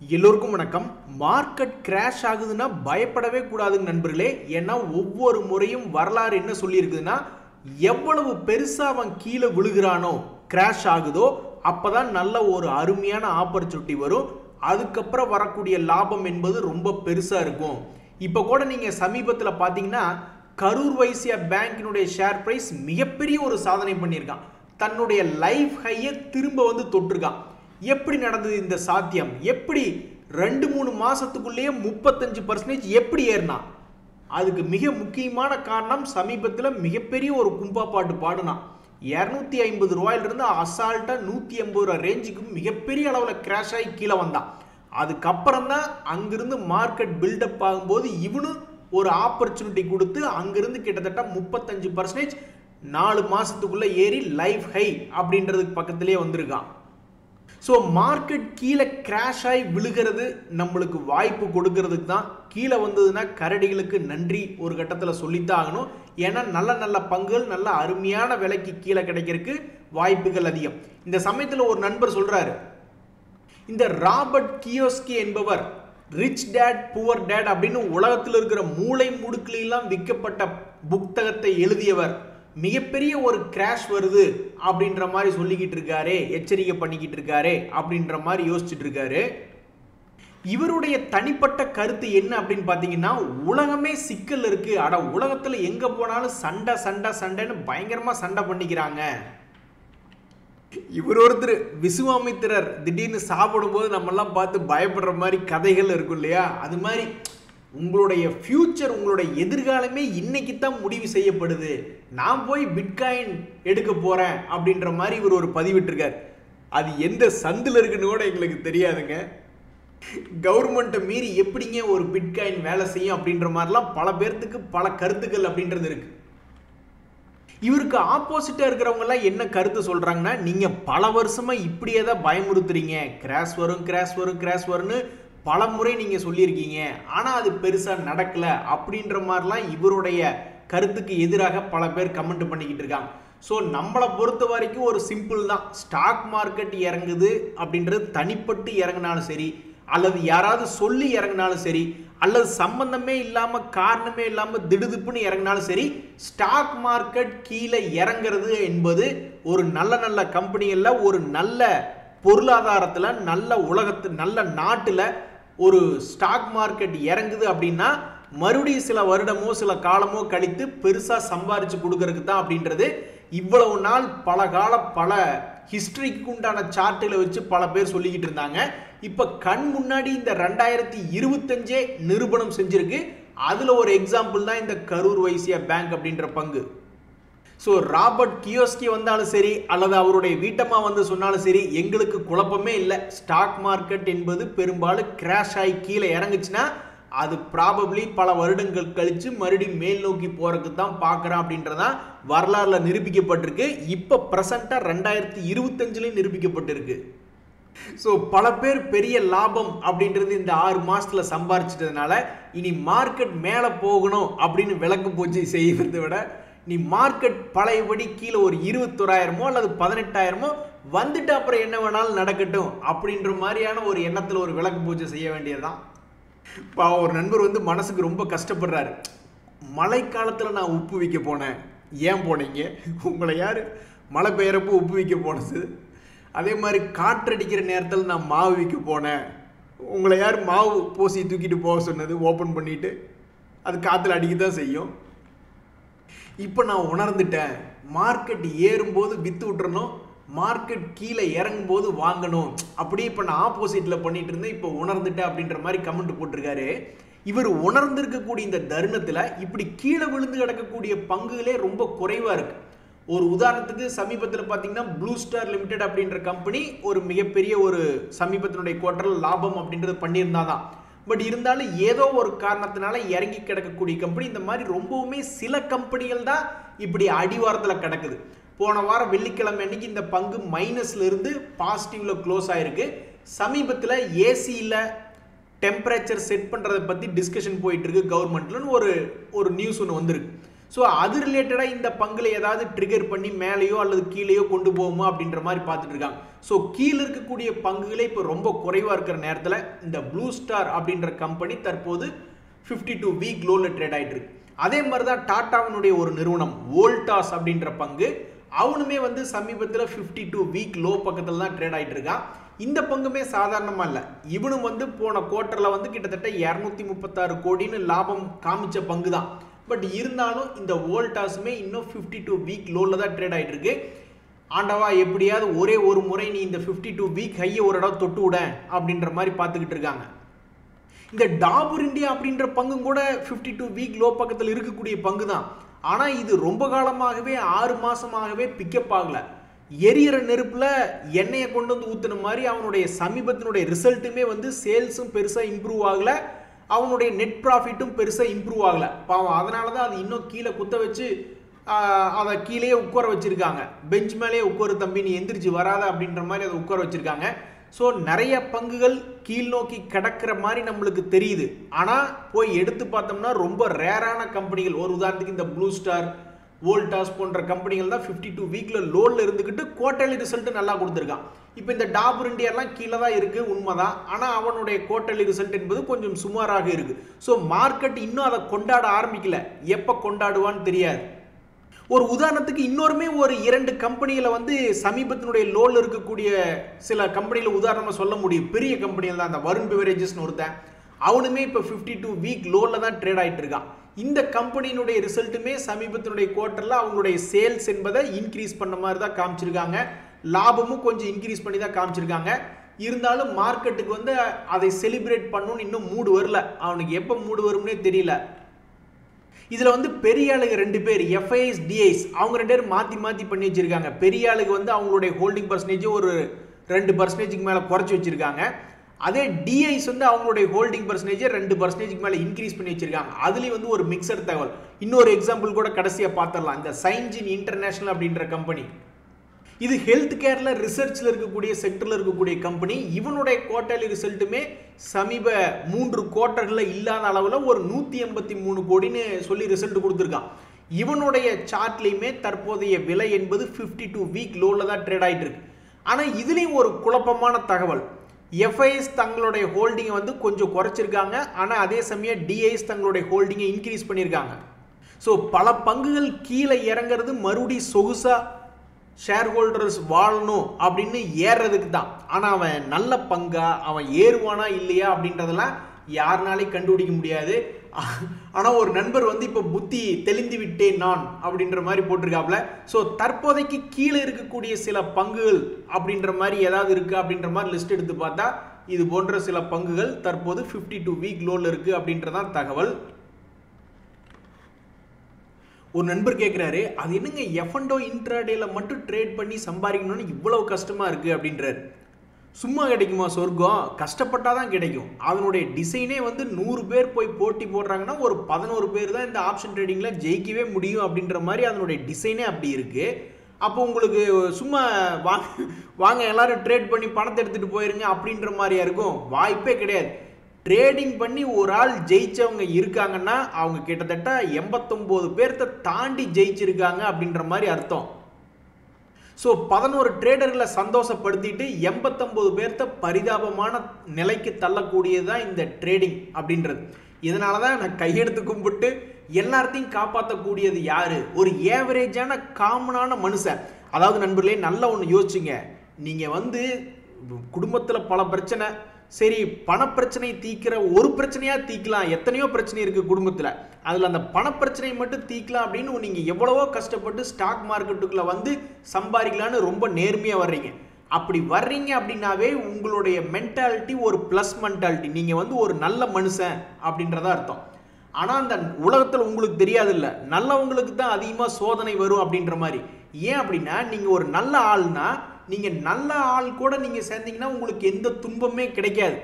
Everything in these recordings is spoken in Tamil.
எல்லோருக்கும் வணக்கம். மார்க்கெட் கிராஷ் ஆகுதுன்னா பயப்படவே கூடாதுங்க நண்பர்களே. ஏன்னா ஒவ்வொரு முறையும் வரலாறு என்ன சொல்லியிருக்குதுன்னா, எவ்வளவு பெருசா அவன் கீழே விழுகிறானோ கிராஷ் ஆகுதோ அப்பதான் நல்ல ஒரு அருமையான ஆப்பர்ச்சுனிட்டி வரும். அதுக்கப்புறம் வரக்கூடிய லாபம் என்பது ரொம்ப பெருசா இருக்கும். இப்போ கூட நீங்க சமீபத்தில் பார்த்தீங்கன்னா கரூர் வைசியா பேங்கினுடைய ஷேர் பிரைஸ் மிகப்பெரிய ஒரு சாதனை பண்ணியிருக்கான். தன்னுடைய லைஃப் ஹையை திரும்ப வந்து தொட்டிருக்கான். எப்படி நடந்தது இந்த சாத்தியம்? எப்படி 2-3 மாசத்துக்குள்ளேயே 35% எப்படி ஏறினா? அதுக்கு மிக முக்கியமான காரணம் சமீபத்தில் மிகப்பெரிய ஒரு கும்பா பாட்டு பாடுனான். 250 ரூபாயிலிருந்து அசால்ட்டா 180 ரூபாய் ரேஞ்சுக்கு மிகப்பெரிய அளவில் கிராஷ் ஆகி கீழே வந்தான். அதுக்கப்புறம் தான் அங்கிருந்து மார்க்கெட் பில்டப் ஆகும்போது இவனும் ஒரு ஆப்பர்ச்சுனிட்டி கொடுத்து அங்கிருந்து கிட்டத்தட்ட 35% 4 மாசத்துக்குள்ள ஏறி லைஃப் ஹை அப்படின்றதுக்கு பக்கத்திலே வந்திருக்கான். ஸோ மார்க்கெட் கீழே கிராஷ் ஆகி விழுகிறது நம்மளுக்கு வாய்ப்பு கொடுக்கறதுக்கு தான். கீழே வந்ததுன்னா கரடிகளுக்கு நன்றி ஒரு கட்டத்தில் சொல்லித்தான் ஆகணும். ஏன்னா நல்ல நல்ல பங்குகள் நல்ல அருமையான விலைக்கு கீழே கிடைக்கிறதுக்கு வாய்ப்புகள் அதிகம். இந்த சமயத்தில் ஒரு நண்பர் சொல்றாரு, இந்த ராபர்ட் கியோஸ்கி என்பவர் ரிச் டேட் புவர் டேட் அப்படின்னு உலகத்தில் இருக்கிற மூளை முடுக்கிலெல்லாம் விற்கப்பட்ட புத்தகத்தை எழுதியவர் மிகப்பெரிய ஒரு கிராஷ் வருது அப்படின்ற மாதிரி சொல்லிக்கிட்டு இருக்காரு, எச்சரிக்கை பண்ணிக்கிட்டு இருக்காரு அப்படின்ற மாதிரி யோசிச்சுட்டு இருக்காரு. இவருடைய தனிப்பட்ட கருத்து என்ன அப்படின்னு பார்த்தீங்கன்னா, உலகமே சிக்கல் இருக்கு. அட உலகத்தில் எங்க போனாலும் சண்டை சண்டை சண்டைன்னு பயங்கரமா சண்டை பண்ணிக்கிறாங்க. இவர் ஒருத்தர் விசுவாமித்திரர் திடீர்னு சாப்பிடும்போது நம்மெல்லாம் பார்த்து பயப்படுற மாதிரி கதைகள் இருக்கும் இல்லையா? அது மாதிரி உங்களுடைய ஃபியூச்சர், உங்களுடைய எதிர்காலமே இன்னைக்கு தான் முடிவு செய்யப்படுது. நான் போய் பிட்காயின் எடுக்க போறேன் அப்படின்ற மாதிரி இவர் ஒரு பதிவிட்டிருக்கார். அது எந்த சந்தில் இருக்குன்னு கூட எங்களுக்கு தெரியாதுங்க. கவர்மெண்ட்டை மீறி எப்படிங்க ஒரு பிட்காயின் வேலை செய்யும் அப்படின்ற மாதிரிலாம் பல பேர்த்துக்கு பல கருத்துக்கள் அப்படின்றது இருக்கு. இவருக்கு ஆப்போசிட்டா இருக்கிறவங்க எல்லாம் என்ன கருத்து சொல்றாங்கன்னா, நீங்க பல வருஷமா இப்படியே தான் பயமுறுத்துறீங்க, கிராஷ் வரும் கிராஷ் வரும் கிராஷ் வரும்னு பல முறை நீங்க சொல்லியிருக்கீங்க, ஆனா அது பெருசா நடக்கல அப்படின்ற மாதிரிலாம் இவருடைய கருத்துக்கு எதிராக பல பேர் கமெண்ட் பண்ணிக்கிட்டு இருக்காங்க. ஸோ நம்மளை பொறுத்த வரைக்கும் ஒரு சிம்பிள் தான். ஸ்டாக் மார்க்கெட் இறங்குது அப்படின்றது தனிப்பட்டு இறங்கினாலும் சரி, அல்லது யாராவது சொல்லி இறங்கினாலும் சரி, அல்லது சம்பந்தமே இல்லாம காரணமே இல்லாம திடுதுப்புன்னு இறங்கினாலும் சரி, ஸ்டாக் மார்க்கெட் கீழே இறங்குறது என்பது ஒரு நல்ல நல்ல கம்பெனிகள்ல, ஒரு நல்ல பொருளாதாரத்துல, நல்ல உலகத்து நல்ல நாட்டுல ஒரு ஸ்டாக் மார்க்கெட் இறங்குது அப்படின்னா மறுபடியும் சில வருடமோ சில காலமோ கழித்து பெருசா சம்பாரிச்சு கொடுக்கறதுக்கு தான் அப்படின்றது இவ்வளவு நாள் பல கால பல ஹிஸ்டரிக்கு உண்டான சார்ட்டுகளை வச்சு பல பேர் சொல்லிக்கிட்டு இருந்தாங்க. இப்ப கண் முன்னாடி இந்த 2025 நிரூபணம் செஞ்சிருக்கு. அதுல ஒரு எக்ஸாம்பிள் தான் இந்த கரூர் வைசியா பேங்க் அப்படின்ற பங்கு. ஸோ ராபர்ட் கியோஸ்கி வந்தாலும் சரி, அல்லது அவருடைய வீட்டம்மா வந்து சொன்னாலும் சரி, எங்களுக்கு குழப்பமே இல்லை. ஸ்டாக் மார்க்கெட் என்பது பெரும்பாலும் கிராஷ் ஆகி கீழே இறங்குச்சுன்னா அது ப்ராபப்ளி பல வருடங்கள் கழிச்சு மறுபடியும் மேல் நோக்கி போறதுக்கு தான் பார்க்குறான் அப்படின்றதான் வரலாறுல நிரூபிக்கப்பட்டிருக்கு. இப்போ ப்ரெசண்டா 2025 நிரூபிக்கப்பட்டிருக்கு. ஸோ பல பேர் பெரிய லாபம் அப்படின்றது இந்த 6 மாசத்துல சம்பாரிச்சிட்டதுனால இனி மார்க்கெட் மேலே போகணும் அப்படின்னு விளக்கு பூஜை செய்வதை விட, நீ மார்க்கெட் பழையபடி கீழே ஒரு 21,000 அல்லது 18,000 வந்துட்டு அப்புறம் என்ன வேணாலும் நடக்கட்டும் அப்படின்ற மாதிரியான ஒரு எண்ணத்தில் ஒரு விளக்கு பூஜை செய்ய வேண்டியதுதான். இப்போ ஒரு நண்பர் வந்து மனசுக்கு ரொம்ப கஷ்டப்படுறாரு. மழை காலத்தில் நான் உப்பு விற்க போனேன். ஏன் போனீங்க? உங்களை யார் மழை பெய்யறப்போ உப்பு விற்க போனது? அதே மாதிரி காற்றடிக்கிற நேரத்தில் நான் மாவு விற்க போனேன். உங்களை யார் மாவு பூசி தூக்கிட்டு போக சொன்னது? ஓப்பன் பண்ணிட்டு அது காற்றுல அடிக்க தான் செய்யும். இப்போ நான் உணர்ந்துட்டேன், மார்க்கெட் ஏறும்போது வித்து விட்டுறணும், மார்க்கெட் கீழே இறங்கும் போது வாங்கணும். அப்படியே இப்போ நான் ஆப்போசிட்டில் பண்ணிட்டு இருந்தேன், இப்போ உணர்ந்துட்டேன் அப்படின்ற மாதிரி கமெண்ட் போட்டிருக்காரு. இவர் உணர்ந்திருக்கக்கூடிய இந்த தருணத்தில் இப்படி கீழே விழுந்து கிடக்கக்கூடிய பங்குகளே ரொம்ப குறைவாக இருக்கு. ஒரு உதாரணத்துக்கு சமீபத்தில் பார்த்தீங்கன்னா ப்ளூ ஸ்டார் லிமிடெட் அப்படின்ற கம்பெனி ஒரு மிகப்பெரிய ஒரு சமீபத்தினுடைய குவார்டர் லாபம் அப்படின்றது பண்ணியிருந்தாதான். பட் இருந்தாலும் ஏதோ ஒரு காரணத்தினால இறங்கி கிடக்கக்கூடிய கம்பெனி, இந்த மாதிரி ரொம்பவுமே சில கம்பெனிகள் தான் இப்படி அடிவாரத்தில் கிடக்குது. போன வாரம் வெள்ளிக்கிழமை அன்னைக்கு இந்த பங்கு மைனஸ்ல இருந்து பாசிட்டிவ்ல க்ளோஸ் ஆயிருக்கு. சமீபத்தில் ஏசியில் டெம்பரேச்சர் செட் பண்ணுறதை பற்றி டிஸ்கஷன் போயிட்டு இருக்கு கவர்மெண்ட்லன்னு ஒரு நியூஸ் ஒன்று வந்திருக்கு. ஸோ அது ரிலேட்டடாக இந்த பங்குல ஏதாவது ட்ரிகர் பண்ணி மேலேயோ அல்லது கீழேயோ கொண்டு போகுமா அப்படின்ற மாதிரி பார்த்துட்டு இருக்காங்க. ஸோ கீழே இருக்கக்கூடிய பங்குகளே இப்போ ரொம்ப குறைவாக இருக்கிற நேரத்தில் இந்த ப்ளூ ஸ்டார் அப்படின்ற கம்பெனி தற்போது 52 வீக் லோவில் ட்ரேட் ஆகிட்டு இருக்கு. அதே மாதிரி தான் டாட்டாவினுடைய ஒரு நிறுவனம் வோல்டாஸ் அப்படின்ற பங்கு, அவனுமே வந்து சமீபத்தில் 52 வீக் லோ பக்கத்தில் தான் ட்ரேட் ஆகிட்டு இருக்கான். இந்த பங்குமே சாதாரணமாக இல்லை. இவனும் வந்து போன குவார்ட்டரில் வந்து கிட்டத்தட்ட 236 கோடின்னு லாபம் காமிச்ச பங்கு தான். பட் இருந்தாலும் இந்த வோல்டாஸுமே இன்னும் 52 வீக் லோவில் தான் ட்ரேட் ஆகிட்டு இருக்கு. ஆண்டவா எப்படியாவது ஒரே ஒரு முறை நீ இந்த 52 வீக் ஹையை ஒரு இடம் தொட்டு விட அப்படின்ற மாதிரி பார்த்துக்கிட்டு இருக்காங்க. இந்த டாபர் இந்தியா அப்படின்ற பங்கும் கூட 52 வீக் லோ பக்கத்தில் இருக்கக்கூடிய பங்கு தான். ஆனால் இது ரொம்ப காலமாகவே 6 மாசமாகவே பிக்கப் ஆகல. எரியற நெருப்பில் எண்ணெயை கொண்டு வந்து ஊற்றுன மாதிரி அவனுடைய சமீபத்தினுடைய ரிசல்ட்டுமே வந்து சேல்ஸும் பெருசாக இம்ப்ரூவ் ஆகலை, அவனுடைய நெட் ப்ராஃபிட்டும் பெருசாக இம்ப்ரூவ் ஆகலை. பாவம் அதனால தான் அது இன்னும் கீழே குத்த வச்சு அதை கீழே உட்கார வச்சுருக்காங்க. பெஞ்ச் மேலேயே உட்காரு தம்பி, நீ எந்திரிச்சு வராத அப்படின்ற மாதிரி அதை உட்கார வச்சுருக்காங்க. ஸோ நிறைய பங்குகள் கீழ் நோக்கி கிடக்கிற மாதிரி நம்மளுக்கு தெரியுது. ஆனால் போய் எடுத்து பார்த்தோம்னா ரொம்ப ரேரான கம்பெனிகள், ஒரு உதாரணத்துக்கு இந்த ப்ளூ ஸ்டார், வோல்டாஸ் போன்ற கம்பெனிகள் தான் 52 வீக்கில் லோனில் இருந்துக்கிட்டு குவார்ட்டர்லி ரிசல்ட்டு நல்லா கொடுத்துருக்கான். இப்போ இந்த டாபர் இந்தியாலாம் கீழே தான் இருக்குது உண்மைதான். ஆனால் அவனுடைய குவார்ட்டர்லி ரிசல்ட் என்பது கொஞ்சம் சுமாராக இருக்குது. ஸோ மார்க்கெட் இன்னும் அதை கொண்டாட ஆரம்பிக்கல, எப்போ கொண்டாடுவான்னு தெரியாது. ஒரு உதாரணத்துக்கு இன்னொருமே ஒரு 2 கம்பெனிகளை வந்து சமீபத்தினுடைய லோனில் இருக்கக்கூடிய சில கம்பெனிகளை உதாரணமாக சொல்ல முடியும். பெரிய கம்பெனிகள் தான். அந்த வருண் பெவரேஜஸ்னு ஒருத்தன், அவனுமே இப்போ 52 வீக் லோனில் தான் ட்ரேட் ஆகிட்டு இருக்கான். இந்த கம்பெனியினுடைய ரிசல்ட்டுமே சமீபத்தினுடைய குவார்ட்டரில் அவங்களுடைய சேல்ஸ் என்பதை இன்க்ரீஸ் பண்ண மாதிரி தான் காமிச்சிருக்காங்க. லாபமும் கொஞ்சம் இன்க்ரீஸ் பண்ணி தான் காமிச்சிருக்காங்க. இருந்தாலும் மார்க்கெட்டுக்கு வந்து அதை செலிப்ரேட் பண்ணணும்னு இன்னும் மூடு வரல. அவனுக்கு எப்போ மூடு வரும்னே தெரியல. இதில் வந்து பெரிய ஆளுங்க 2 பேர், எஃப்ஐஎஸ் டிஐஸ், அவங்க 2 பேரும் மாற்றி பண்ணி வச்சுருக்காங்க. பெரிய ஆளுக்கு வந்து அவங்களுடைய ஹோல்டிங் பர்சன்டேஜ் ஒரு 2% மேலே குறைச்சி வச்சுருக்காங்க. அதே டிஐஸ் வந்து அவங்களுடைய ஹோல்டிங் பர்சன்டேஜ் 2% மேலே இன்க்ரீஸ் பண்ணி வச்சுருக்காங்க. அதுலேயும் வந்து ஒரு மிக்சர் தகவல். இன்னொரு எக்ஸாம்பிள் கூட கடைசியாக பார்த்துடலாம். இந்த சைன்ஜின் இன்டர்நேஷனல் அப்படின்ற கம்பெனி, இது ஹெல்த் கேர்ல ரிசர்ச்சில் இருக்கக்கூடிய செக்டரில் இருக்கக்கூடிய கம்பெனி. இவனுடைய குவார்ட்டர்லி ரிசல்ட்டுமே சமீப 3 குவார்ட்டர்களில் இல்லாத அளவில் ஒரு 183 கோடின்னு சொல்லி ரிசல்ட் கொடுத்துருக்கான். இவனுடைய சார்ட்லையுமே தற்போதைய விலை என்பது 52 வீக் லோவில் தான் ட்ரேட் ஆகிட்டு இருக்கு. ஆனால் இதுலேயும் ஒரு குழப்பமான தகவல். எஃப்ஐஎஸ் தங்களுடைய ஹோல்டிங்கை வந்து கொஞ்சம் குறைச்சிருக்காங்க, ஆனால் அதே சமயம் டிஐஎஸ் தங்களுடைய ஹோல்டிங்கை இன்க்ரீஸ் பண்ணியிருக்காங்க. ஸோ பல பங்குகள் கீழே இறங்கிறது மறுபடியும் சொகுசா ஷேர் ஹோல்டர்ஸ் வாழணும் அப்படின்னு ஏறுறதுக்கு தான். ஆனால் அவன் நல்ல பங்கா, அவன் ஏறுவானா இல்லையா அப்படின்றதெல்லாம் யாருனாலையும் கண்டுபிடிக்க முடியாது. ஆனால் ஒரு நண்பர் வந்து இப்போ புத்தி தெளிந்து விட்டேன் நான் அப்படின்ற மாதிரி போட்டிருக்காப்புல. ஸோ தற்போதைக்கு கீழே இருக்கக்கூடிய சில பங்குகள் அப்படின்ற மாதிரி ஏதாவது இருக்கா அப்படின்ற மாதிரி லிஸ்ட் எடுத்து பார்த்தா இது போன்ற சில பங்குகள் தற்போது 52 வீக் லோவில் இருக்குது அப்படின்றதான் தகவல். ஒரு நண்பர் கேட்குறாரு, அது என்னங்க எஃப்என்டோ இன்ட்ராடேல மட்டும் ட்ரேட் பண்ணி சம்பாதிக்கணும்னு இவ்வளவு கஷ்டமாக இருக்குது அப்படின்றாரு. சும்மா கிடைக்குமா சொர்க்கம்? கஷ்டப்பட்டால் தான் கிடைக்கும். அதனுடைய டிசைனே வந்து 100 பேர் போய் போட்டி போடுறாங்கன்னா ஒரு 11 பேர் தான் இந்த ஆப்ஷன் ட்ரேடிங்கில் ஜெயிக்கவே முடியும் அப்படின்ற மாதிரி அதனுடைய டிசைனே அப்படி இருக்குது. அப்போ உங்களுக்கு சும்மா வாங்க எல்லாரும் ட்ரேட் பண்ணி பணத்தை எடுத்துகிட்டு போயிருங்க அப்படின்ற மாதிரியா இருக்கும்? வாய்ப்பே கிடையாது. ட்ரேடிங் பண்ணி ஒரு ஆள் ஜெயிச்சவங்க இருக்காங்கன்னா அவங்க கிட்டத்தட்ட 89 பேர்த்த தாண்டி ஜெயிச்சிருக்காங்க அப்படின்ற மாதிரி அர்த்தம். ஸோ 11 ட்ரேடர்களை சந்தோஷப்படுத்திட்டு 89 பேர்த்த பரிதாபமான நிலைக்கு தள்ளக்கூடியதுதான் இந்த ட்ரேடிங் அப்படின்றது. இதனால தான் நான் கையெடுத்து கும்பிட்டு எல்லாத்தையும் காப்பாற்றக்கூடியது யாரு? ஒரு ஏவரேஜான காமனான மனுஷன். அதாவது நண்பர்களே, நல்லா ஒன்று யோசிச்சுங்க. நீங்கள் வந்து குடும்பத்தில் பல பிரச்சனை, சரி பணப்பிரச்சனை தீக்கிற ஒரு பிரச்சனையாக தீக்கலாம். எத்தனையோ பிரச்சனை இருக்குது குடும்பத்தில், அதில் அந்த பணப்பிரச்சனையை மட்டும் தீக்கலாம் அப்படின்னு நீங்கள் எவ்வளவோ கஷ்டப்பட்டு ஸ்டாக் மார்க்கெட்டுக்குள்ளே வந்து சம்பாதிக்கலான்னு ரொம்ப நேர்மையாக வர்றீங்க. அப்படி வர்றீங்க அப்படின்னாவே உங்களுடைய மென்டாலிட்டி ஒரு ப்ளஸ் மென்டாலிட்டி. நீங்கள் வந்து ஒரு நல்ல மனுஷன் அப்படின்றதா அர்த்தம். ஆனால் அந்த உலகத்தில் உங்களுக்கு தெரியாது இல்லை, நல்லவங்களுக்கு தான் அதிகமாக சோதனை வரும் அப்படின்ற மாதிரி. ஏன் அப்படின்னா நீங்கள் ஒரு நல்ல ஆள்னா, நீங்கள் நல்ல ஆள் கூட நீங்கள் சேர்ந்தீங்கன்னா உங்களுக்கு எந்த துன்பமே கிடைக்காது.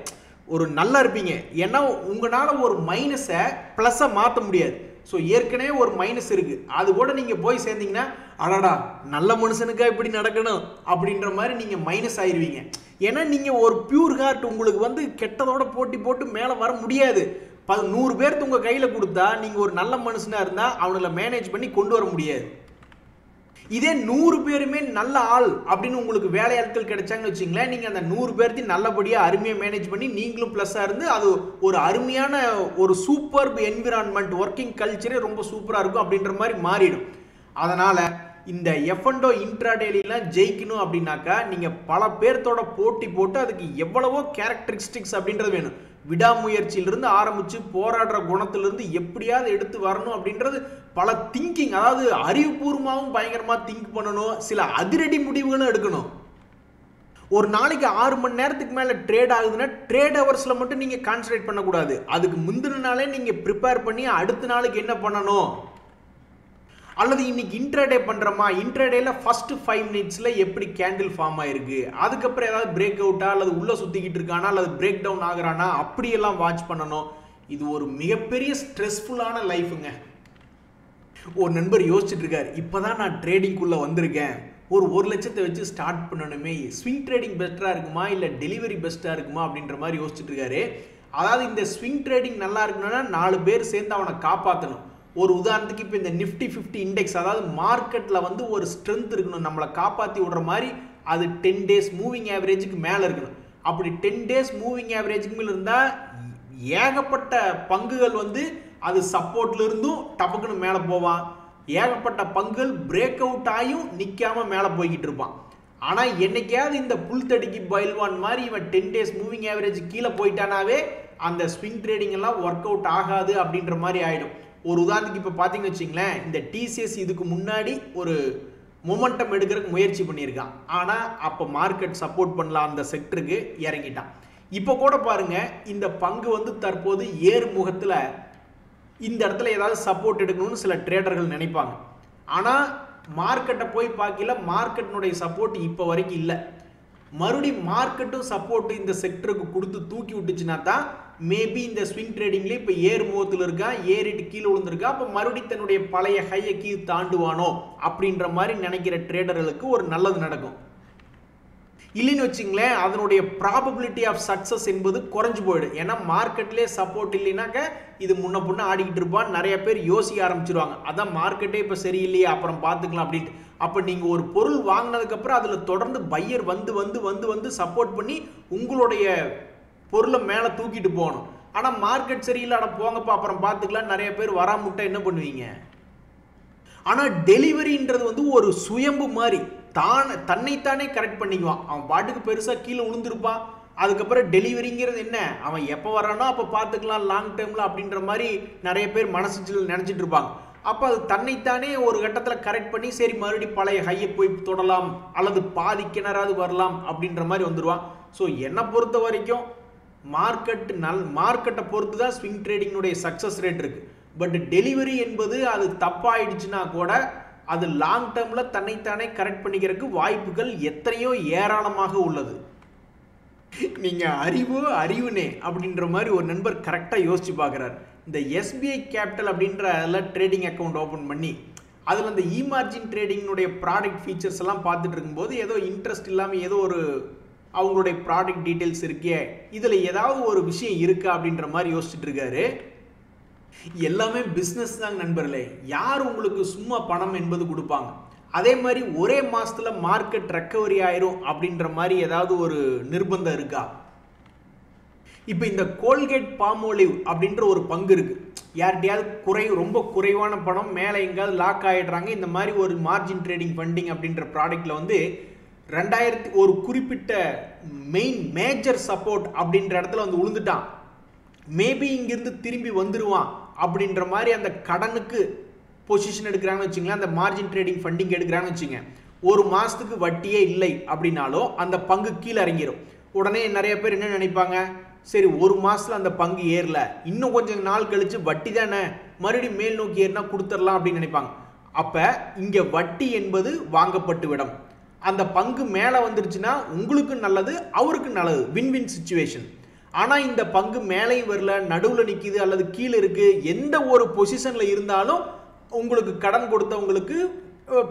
ஒரு நல்லா இருப்பீங்க. ஏன்னா உங்களால் ஒரு மைனஸை ப்ளஸ்ஸை மாற்ற முடியாது. ஸோ ஏற்கனவே ஒரு மைனஸ் இருக்குது, அது கூட நீங்கள் போய் சேர்ந்தீங்கன்னா அடடா நல்ல மனுஷனுக்கா இப்படி நடக்கணும் அப்படின்ற மாதிரி நீங்கள் மைனஸ் ஆயிடுவீங்க. ஏன்னா நீங்கள் ஒரு பியூர் ஹார்ட், உங்களுக்கு வந்து கெட்டதோட போட்டி போட்டு மேலே வர முடியாது. 100 பேர்த்து உங்க கையில கொடுத்தா நீங்க ஒரு நல்ல மனுஷனா இருந்தா அவங்கள மேனேஜ் பண்ணி கொண்டு வர முடியாது. இதே 100 பேருமே நல்ல ஆள் அப்படின்னு உங்களுக்கு வேலையாட்கள் கிடைச்சாங்கன்னு வச்சுங்களேன், நீங்க அந்த 100 பேர்த்தையும் நல்லபடியா அருமையா மேனேஜ் பண்ணி நீங்களும் பிளஸ்ஸா இருந்து அது ஒரு அருமையான ஒரு சூப்பர் என்விரான்மெண்ட், ஒர்க்கிங் கல்ச்சரே ரொம்ப சூப்பரா இருக்கும் அப்படின்ற மாதிரி மாறிடும். அதனால இந்த F&O இன்ட்ராடேலாம் ஜெயிக்கணும் அப்படின்னாக்கா நீங்க பல பேர்த்தோட போட்டி போட்டு அதுக்கு எவ்வளவோ கேரக்டரிஸ்டிக்ஸ் அப்படின்றது வேணும். விடாமுயற்சியிலிருந்து ஆரம்பிச்சு போராடுற குணத்திலிருந்து எப்படியாவது எடுத்து வரணும் அப்படின்றது பல திங்கிங், அதாவது அறிவுபூர்வமாகவும் பயங்கரமா திங்க் பண்ணணும். சில அதிரடி முடிவுகளும் எடுக்கணும். ஒரு நாளைக்கு 6 மணி நேரத்துக்கு மேல ட்ரேட் ஆகுதுன்னா ட்ரேட் ஹவர்ஸ்ல மட்டும் நீங்க கான்சன்ட்ரேட் பண்ணக்கூடாது. அதுக்கு முந்தின நாளே நீங்க ப்ரிப்பேர் பண்ணி அடுத்த நாளுக்கு என்ன பண்ணணும், அல்லது இன்னைக்கு இன்ட்ராடே பண்றோமா, இன்ட்ராடேல ஃபர்ஸ்ட் 5 மினிட்ஸ்ல எப்படி கேண்டில் ஃபார்ம் ஆயிருக்கு, அதுக்கப்புறம் ஏதாவது பிரேக் அவுட்டா அல்லது உள்ள சுத்திக்கிட்டு இருக்கானா அல்லது பிரேக் டவுன் ஆகுறானா அப்படியெல்லாம் வாட்ச் பண்ணணும். இது ஒரு மிகப்பெரிய ஸ்ட்ரெஸ்ஃபுல்லான லைஃபுங்க. ஒரு நண்பர் யோசிச்சுட்டு இருக்காரு, இப்பதான் நான் ட்ரேடிங்குள்ள வந்திருக்கேன், ஒரு 1 லட்சத்தை வச்சு ஸ்டார்ட் பண்ணணுமே, ஸ்விங் ட்ரேடிங் பெஸ்டா இருக்குமா இல்ல டெலிவரி பெஸ்டா இருக்குமா அப்படின்ற மாதிரி யோசிச்சுட்டு இருக்காரு. அதாவது இந்த ஸ்விங் ட்ரேடிங் நல்லா இருக்கணும்னா 4 பேர் சேர்ந்து அவனை காப்பாற்றணும். ஒரு உதாரணத்துக்கு இப்போ இந்த நிஃப்டி 50 இண்டெக்ஸ், அதாவது மார்க்கெட்ல வந்து ஒரு ஸ்ட்ரென்த் இருக்கணும், நம்மளை காப்பாற்றி விடுற மாதிரி அது 10 டேஸ் மூவிங் ஆவரேஜுக்கு மேலே இருக்கணும். அப்படி 10 டேஸ் மூவிங் ஆவரேஜுக்கு மேலே இருந்தால் ஏகப்பட்ட பங்குகள் வந்து அது சப்போர்ட்ல இருந்தும் டபக்குன்னு மேலே போவான், ஏகப்பட்ட பங்குகள் பிரேக் அவுட் ஆகியும் நிற்காம மேலே போய்கிட்டு இருப்பான். ஆனால் என்னைக்காவது இந்த புல் தடிக்கு பயில்வான் மாதிரி இவன் 10 டேஸ் மூவிங் ஆவரேஜ் கீழே போயிட்டானாவே அந்த ஸ்விங் ட்ரேடிங் எல்லாம் ஒர்க் அவுட் ஆகாது அப்படின்ற மாதிரி ஆயிடும். ஒரு உதாரணத்துக்கு இப்போ பார்த்தீங்கன்னு வச்சுங்களேன், இந்த TCS இதுக்கு முன்னாடி ஒரு மொமெண்டம் எடுக்கிறதுக்கு முயற்சி பண்ணியிருக்கான். ஆனால் அப்போ மார்க்கெட் சப்போர்ட் பண்ணலாம் அந்த செக்டருக்கு இறங்கிட்டான். இப்போ கூட பாருங்க, இந்த பங்கு வந்து தற்போது ஏறுமுகத்தில் இந்த இடத்துல ஏதாவது சப்போர்ட் எடுக்கணும்னு சில ட்ரேடர்கள் நினைப்பாங்க. ஆனால் மார்க்கெட்டை போய் பார்க்கல, மார்க்கெட்டினுடைய சப்போர்ட் இப்போ வரைக்கும் இல்லை. மறுபடியும் மார்க்கெட்டும் சப்போர்ட் இந்த செக்டருக்கு கொடுத்து தூக்கி விட்டுச்சுன்னா தான் மேபி இந்த ஸ்விங் ட்ரேடிங்ல இப்போ முகத்தில் இருக்கா, ஏறிட்டு கீழே விழுந்திருக்கா, அப்போ மறுபடியும் தன்னுடைய பழைய ஹையை கீழே தாண்டுவானோ அப்படின்ற மாதிரி நினைக்கிற ட்ரேடர்களுக்கு ஒரு நல்லது நடக்கும். இல்லைன்னு வச்சுங்களேன், அதனுடைய ப்ராபபிலிட்டி ஆஃப் சக்சஸ் என்பது குறைஞ்சு போயிடும். ஏன்னா மார்க்கெட்லேயே சப்போர்ட் இல்லைனாக்க இது முன்ன பின்ன ஆடிக்கிட்டு இருப்பான், நிறைய பேர் யோசிக்க ஆரம்பிச்சிருவாங்க, அதான் மார்க்கெட்டே இப்போ சரியில்லையே அப்புறம் பார்த்துக்கலாம் அப்படின்ட்டு. அப்போ நீங்கள் ஒரு பொருள் வாங்கினதுக்கப்புறம் அதில் தொடர்ந்து பையர் வந்து வந்து வந்து வந்து சப்போர்ட் பண்ணி உங்களுடைய பொருளை மேலே தூக்கிட்டு போகணும். ஆனால் மார்க்கெட் சரியில்லை, ஆனால் போங்கப்பா அப்புறம் பார்த்துக்கலாம், நிறைய பேர் வராமுட்டா என்ன பண்ணுவீங்க? ஆனால் டெலிவரின்றது வந்து ஒரு சுயம்பு மாதிரி தன்னைத்தானே கரெக்ட் பண்ணிக்குவான். அவன் பாட்டுக்கு பெருசாக கீழே விழுந்திருப்பான். அதுக்கப்புறம் டெலிவரிங்கிறது என்ன, அவன் எப்போ வரானோ அப்போ பார்த்துக்கலாம் லாங் டேர்மில் அப்படின்ற மாதிரி நிறைய பேர் மனசுல நினச்சிட்டு இருப்பாங்க. அப்போ அது தன்னைத்தானே ஒரு கட்டத்தில் கரெக்ட் பண்ணி சரி மறுபடியும் பழைய ஹையை போய் தொடலாம் அல்லது பாதி கிணறாவது வரலாம் அப்படின்ற மாதிரி வந்துடுவான். ஸோ என்னை பொறுத்த வரைக்கும் மார்க்கெட்டை பொறுத்து தான் ஸ்விங் ட்ரேடிங்குடைய சக்ஸஸ் ரேட் இருக்கு. பட் டெலிவரி என்பது அது தப்பாயிடுச்சுன்னா கூட அது லாங் டேர்மில் தன்னைத்தானே கரெக்ட் பண்ணிக்கிறதுக்கு வாய்ப்புகள் எத்தனையோ ஏராளமாக உள்ளது. நீங்கள் அறிவுனே அப்படின்ற மாதிரி ஒரு நண்பர் கரெக்டாக யோசிச்சு பார்க்குறாரு. இந்த SBI கேபிட்டல் அப்படின்ற அதில் ட்ரேடிங் அக்கௌண்ட் ஓப்பன் பண்ணி அதில் அந்த இமார்ஜின் ட்ரேடிங்கினுடைய ப்ராடக்ட் ஃபீச்சர்ஸ் எல்லாம் பார்த்துட்டு இருக்கும்போது ஏதோ இன்ட்ரெஸ்ட் இல்லாமல் ஏதோ ஒரு அவங்களுடைய ப்ராடக்ட் டீட்டெயில்ஸ் இருக்கே, இதில் ஏதாவது ஒரு விஷயம் இருக்கா அப்படின்ற மாதிரி யோசிச்சுட்டு இருக்காரு. எல்லாமே பிஸ்னஸ் தாங்க நண்பர்களே. யார் உங்களுக்கு சும்மா பணம் என்பது கொடுப்பாங்க? அதே மாதிரி ஒரே மாசத்துல மார்க்கெட் ரெக்கவரி ஆயிரும் அப்படின்ற மாதிரி ஏதாவது ஒரு நிர்பந்தம் இருக்கா? இப்போ இந்த கோல்கேட் பாமோலிவ் அப்படின்ற ஒரு பங்கு இருக்கு. யார்கிட்டயாவது ரொம்ப குறைவான பணம் மேலே எங்காவது லாக் ஆகிடுறாங்க, இந்த மாதிரி ஒரு மார்ஜின் ட்ரேடிங் ஃபண்டிங் அப்படின்ற ப்ராடக்ட்ல வந்து 2000 ஒரு குறிப்பிட்ட மேஜர் சப்போர்ட் அப்படின்ற இடத்துல வந்து விழுந்துட்டான், மேபி இங்கிருந்து திரும்பி வந்துடுவான் அப்படின்ற மாதிரி அந்த கடனுக்கு பொசிஷன் எடுக்கிறாங்கன்னு வச்சுங்களேன், அந்த மார்ஜின் ட்ரேடிங் ஃபண்டிங் எடுக்கிறாங்கன்னு வச்சுங்க, ஒரு மாதத்துக்கு வட்டியே இல்லை அப்படின்னாலும் அந்த பங்கு கீழே இறங்கிடும். உடனே நிறைய பேர் என்ன நினைப்பாங்க, சரி ஒரு மாதத்தில் அந்த பங்கு ஏறல, இன்னும் கொஞ்சம் நாள் கழித்து வட்டி தானே மறுபடியும் மேல் நோக்கி ஏறினா கொடுத்துடலாம் அப்படின்னு நினைப்பாங்க. அப்போ இங்கே வட்டி என்பது வாங்கப்பட்டு விடும். அந்த பங்கு மேலே வந்துருச்சுன்னா உங்களுக்கு நல்லது, அவருக்கு நல்லது, வின்-வின் சிச்சுவேஷன். ஆனால் இந்த பங்கு மேலேயும் வரல, நடுவில் நிற்கிது அல்லது கீழே இருக்குது, எந்த ஒரு பொசிஷனில் இருந்தாலும் உங்களுக்கு கடன் கொடுத்தவங்களுக்கு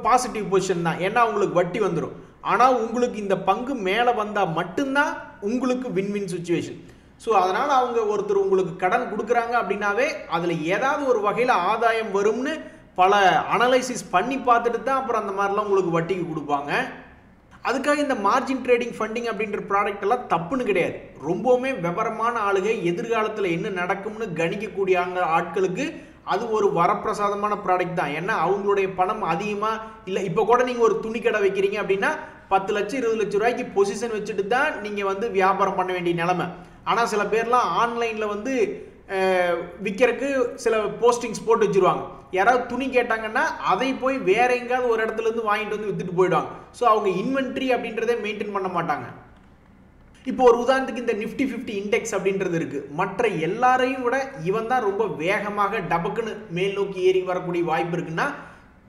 பாசிட்டிவ் பொசிஷன் தான், ஏன்னா உங்களுக்கு வட்டி வந்துடும். ஆனால் உங்களுக்கு இந்த பங்கு மேலே வந்தால் மட்டும்தான் உங்களுக்கு வின்-வின் சிச்சுவேஷன். ஸோ அதனால் அவங்க ஒருத்தர் உங்களுக்கு கடன் கொடுக்குறாங்க அப்படின்னாவே அதில் ஏதாவது ஒரு வகையில் ஆதாயம் வரும்னு பல அனலைசிஸ் பண்ணி பார்த்துட்டு தான் அப்புறம் அந்த மாதிரிலாம் உங்களுக்கு வட்டிக்கு கொடுப்பாங்க. அதுக்காக இந்த மார்ஜின் ட்ரேடிங் ஃபண்டிங் அப்படின்ற ப்ராடக்ட் எல்லாம் தப்புன்னு கிடையாது. ரொம்பவுமே விவரமான ஆளுங்க எதிர்காலத்தில் என்ன நடக்கும்னு கணிக்கக்கூடிய ஆட்களுக்கு அது ஒரு வரப்பிரசாதமான ப்ராடக்ட் தான். ஏன்னா அவங்களுடைய பணம் அதிகமாக இல்லை. இப்போ கூட நீங்கள் ஒரு துணி கடை வைக்கிறீங்க அப்படின்னா 10 லட்சம் 20 லட்சம் ரூபாய்க்கு பொசிஷன் வச்சுட்டு தான் நீங்கள் வந்து வியாபாரம் பண்ண வேண்டிய நிலைமை. ஆனால் சில பேர்லாம் ஆன்லைனில் வந்து விற்கிறதுக்கு சில போஸ்டிங்ஸ் போட்டு வச்சுருவாங்க. யாராவது துணி கேட்டாங்கன்னா அதை போய் வேற எங்கேயாவது ஒரு இடத்துல இருந்து வாங்கிட்டு வந்து வித்துட்டு போயிடுவாங்க. ஸோ அவங்க இன்வென்ட்ரி அப்படின்றதே மெயின்டைன் பண்ண மாட்டாங்க. இப்போ ஒரு உதாரணத்துக்கு இந்த நிஃப்டி 50 இண்டெக்ஸ் அப்படின்றது இருக்கு. மற்ற எல்லாரையும் விட இவன் தான் ரொம்ப வேகமாக டபக்குன்னு மேல் நோக்கி ஏறி வரக்கூடிய வாய்ப்பு இருக்குன்னா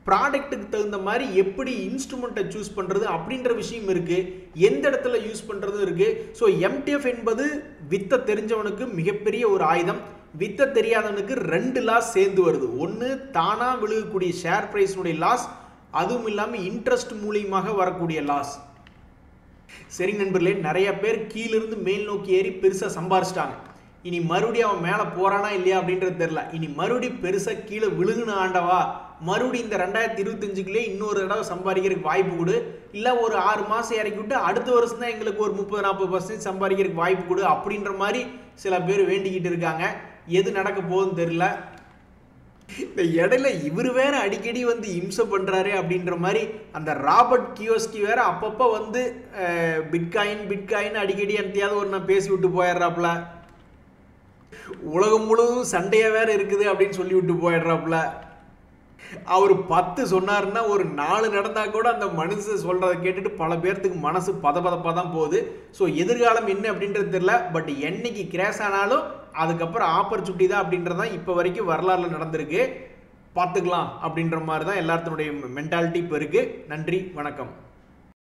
ப்ராடக்ட்டுக்கு தகுந்த மாதிரி எப்படி இன்ஸ்ட்ருமெண்ட்டை சூஸ் பண்ணுறது அப்படின்ற விஷயம் இருக்குது. எந்த இடத்துல யூஸ் பண்ணுறதும் இருக்குது. ஸோ எம்டிஎஃப் என்பது வித்த தெரிஞ்சவனுக்கு மிகப்பெரிய ஒரு ஆயுதம். வித்த தெரியாதவனுக்கு 2 லாஸ் சேர்ந்து வருது. ஒன்று தானாக விழுகக்கூடிய ஷேர் ப்ரைஸினுடைய லாஸ், அதுவும் இல்லாமல் இன்ட்ரெஸ்ட் மூலியமாக வரக்கூடிய லாஸ். சரி நண்பர்களே, நிறைய பேர் கீழிருந்து மேல் நோக்கி ஏறி பெருசாக சம்பாரிச்சிட்டாங்க. இனி மறுபடியும் அவன் மேலே போகிறானா இல்லையா அப்படின்றது தெரில. இனி மறுபடியும் பெருசாக கீழே விழுகுன ஆண்டவா, மறுபடியும் இந்த 2025க்குள்ளே இன்னொரு தடவை சம்பாதிக்கிறதுக்கு வாய்ப்பு கொடு. இல்லை ஒரு 6 மாதம் இறக்கி விட்டு அடுத்த வருஷம் தான் எங்களுக்கு ஒரு 30-40% சம்பாதிக்கிறதுக்கு வாய்ப்பு கொடு அப்படின்ற மாதிரி சில பேர் வேண்டிக்கிட்டு இருக்காங்க. எது நடக்க போகுதுன்னு தெரில. இந்த இடையில இவர் வேற அடிக்கடி வந்து இம்சை பண்றாரு அப்படின்ற மாதிரி அந்த ராபர்ட் கியோஸ்கி வேற அப்பப்போ வந்து பிட்காயின் அடிக்கடி எந்தையாவது ஒரு நான் பேசி விட்டு போயிடுறாப்புல. உலகம் முழுவதும் சண்டையா வேற இருக்குது அப்படின்னு சொல்லி விட்டு போயிடுறாப்புல. அவர் 10 சொன்னாருன்னா ஒரு 4 நடந்தா கூட அந்த மனுஷன் சொல்றதை கேட்டுட்டு பல பேர்த்துக்கு மனசு பதபதப்பா தான் போகுது. ஸோ எதிர்காலம் என்ன அப்படின்றது தெரியல. பட் என்னைக்கு கிராஷ் ஆனாலும் அதுக்கப்புறம் ஆப்பர்ச்சுனிட்டி தான் அப்படின்றதான் இப்போ வரைக்கும் வரலாறுல நடந்திருக்கு. பார்த்துக்கலாம் அப்படின்ற மாதிரி தான் எல்லாத்தினுடைய மென்டாலிட்டி இப்போ இருக்கு. நன்றி, வணக்கம்.